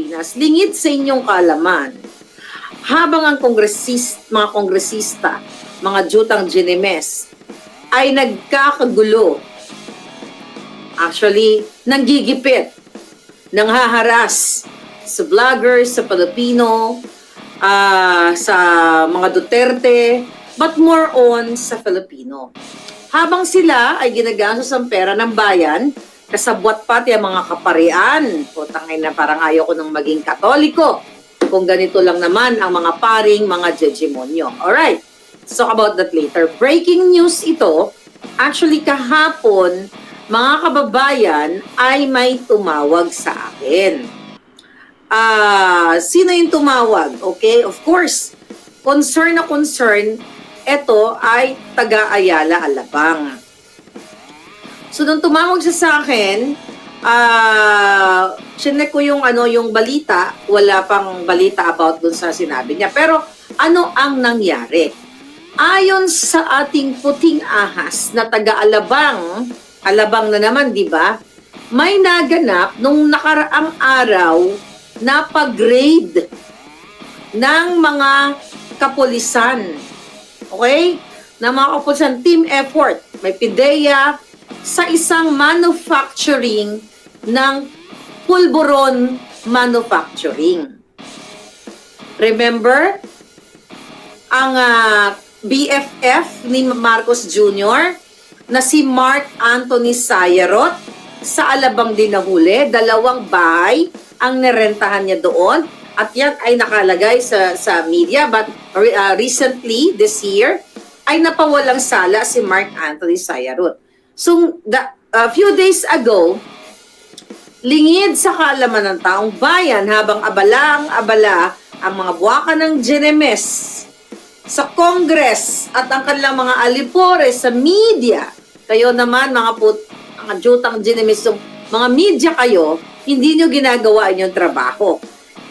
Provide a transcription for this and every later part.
Pilipinas, lingid sa inyong kaalaman, habang ang mga kongresista, mga jutang ginemes, ay nagkakagulo, actually, nanggigipit, nanghaharas sa vloggers, sa Pilipino, sa mga Duterte, but more on sa Filipino. Habang sila ay ginagastos ang pera ng bayan, kasabwat pati ang mga kaparian. Putangay na, parang ayaw ko nang maging Katoliko kung ganito lang naman ang mga paring mga hegemonyo. Alright, let's talk about that later. Breaking news ito, actually kahapon, mga kababayan, ay may tumawag sa akin. Sino yung tumawag? Okay, of course, concern na concern, ito ay taga-Ayala, Alabang. So, nung tumawag siya sa akin, chinek ko yung balita, wala pang balita about dun sa sinabi niya. Pero, ano ang nangyari? Ayon sa ating puting ahas na taga-Alabang, Alabang na naman, di ba? May naganap nung nakaraang araw na pag-raid ng mga kapulisan. Okay? Na mga kapulisan, team effort. May PIDEA sa isang manufacturing ng pulburon manufacturing. Remember? Ang BFF ni Marcos Jr., na si Mark Anthony Sayarot, sa Alabang din nahuli. 2 bahay ang nirentahan niya doon. At yan ay nakalagay sa media. But recently, this year, ay napawalang sala si Mark Anthony Sayarot. So, a few days ago, lingid sa kaalaman ng taong bayan habang abala ang mga buwaka ng Ginemes sa Congress at ang kanilang mga alipore sa media. Kayo naman, mga jutang Ginemes, mga media kayo, hindi nyo ginagawa inyong trabaho.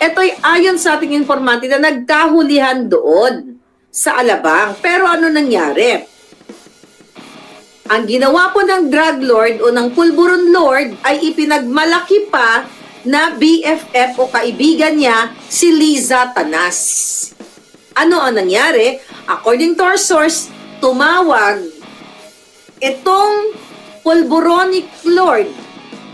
Ito'y ayon sa ating informante na nagkahulihan doon sa Alabang. Pero ano nangyari? Ang ginawa po ng drug lord o ng pulburon lord ay ipinagmalaki pa na BFF o kaibigan niya si Liza Tanas. Ano ang nangyari? According to our source, tumawag itong pulburonic lord.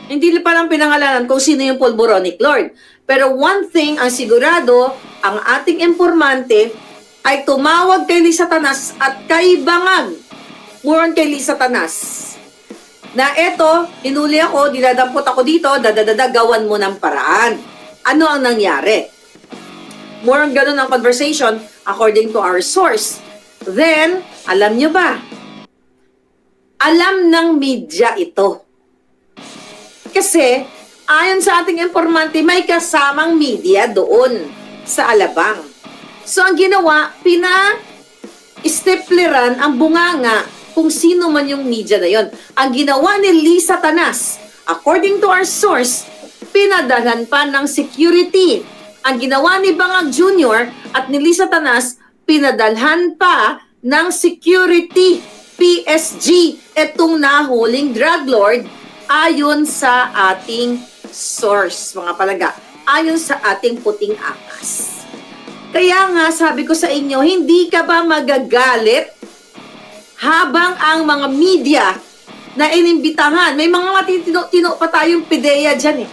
Hindi pa lang pinangalanan kung sino yung pulburonic lord. Pero one thing ang sigurado, ang ating informante ay tumawag kay Liza Tanas at kay Bangag. More on kay Liza Tanas. Na eto, hinuli ako, dinadampot ako dito, gawan mo ng paraan. Ano ang nangyari? More on ganun ang conversation according to our source. Then, alam nyo ba? Alam ng media ito. Kasi, ayon sa ating informante, may kasamang media doon sa Alabang. So, ang ginawa, pina-stepleran ang bunganga kung sino man yung media na yon. Ang ginawa ni Liza Tanas, according to our source, pinadalhan pa ng security. Ang ginawa ni Bangag Jr. at ni Liza Tanas, pinadalhan pa ng security, PSG, itong nahuling drug lord, ayon sa ating source, mga palaga, ayon sa ating puting ahas. Kaya nga, sabi ko sa inyo, hindi ka ba magagalit habang ang mga media na inimbitahan, may mga matitino pa tayong PIDEA dyan eh.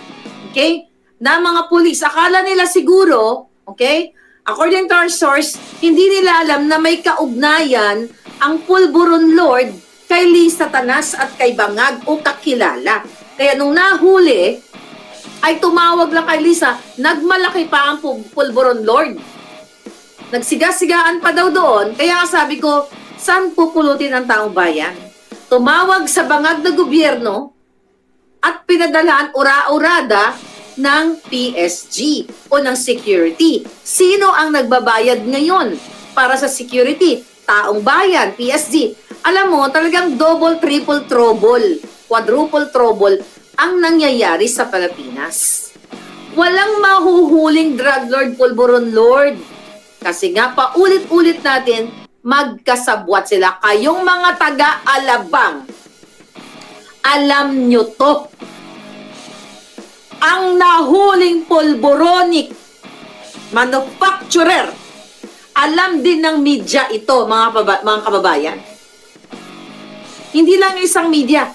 Okay? Na mga pulis, akala nila siguro, okay? According to our source, hindi nila alam na may kaugnayan ang pulburon lord kay Liza Tanas at kay Bangag o kakilala. Kaya nung nahuli, ay tumawag lang kay Liza, nagmalaki pa ang pulburon lord. Nagsiga-sigaan pa daw doon, kaya sabi ko, saan pupulutin ang taong bayan? Tumawag sa bangag na gobyerno at pinadalaan ura-urada ng PSG o ng security. Sino ang nagbabayad ngayon para sa security? Taong bayan, PSG. Alam mo, talagang double, triple trouble, quadruple trouble ang nangyayari sa Pilipinas. Walang mahuhuling drug lord, pulburon lord. Kasi nga, paulit-ulit natin, magkasabwat sila. Kayong mga taga-Alabang, alam nyo to. ang nahuling polboronic manufacturer. Alam din ng media ito, mga kababayan. Hindi lang isang media.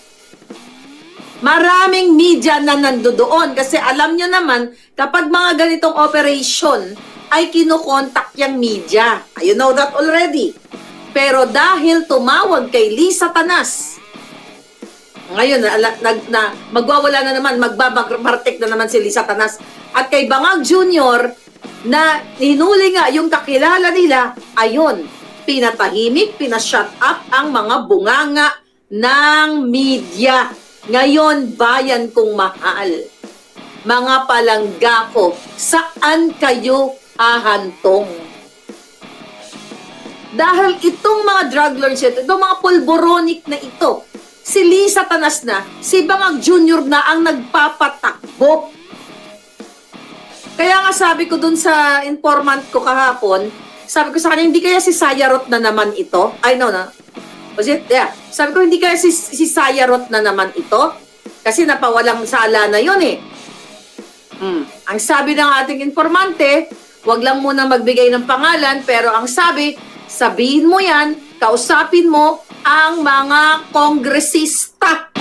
Maraming media na nandoon kasi alam nyo naman, kapag mga ganitong operation, ay kinukontak yung media. You know that already. Pero dahil tumawag kay Lisa Tanas, ngayon, magwawala na naman, magbabartek na naman si Lisa Tanas. At kay Bangag Jr., na hinuli nga yung kakilala nila, ayun, pinatahimik, pinashut up ang mga bunganga ng media. Ngayon, bayan kong mahal, mga palangga ko, saan kayo ahantong? Dahil itong mga drug lords ito, itong mga polboronic na ito, si Lisa Tanas na, si Bangag Jr. na ang nagpapatakbo. Kaya nga sabi ko dun sa informant ko kahapon, sabi ko sa kanya, hindi kaya si Sayarot na naman ito? I know na. Was it? Yeah. Sabi ko, hindi kaya si Sayarot na naman ito? Kasi napawalang sala na yun eh. Ang sabi ng ating informante, wag lang muna magbigay ng pangalan, pero ang sabi, sabihin mo yan, kausapin mo ang mga kongresista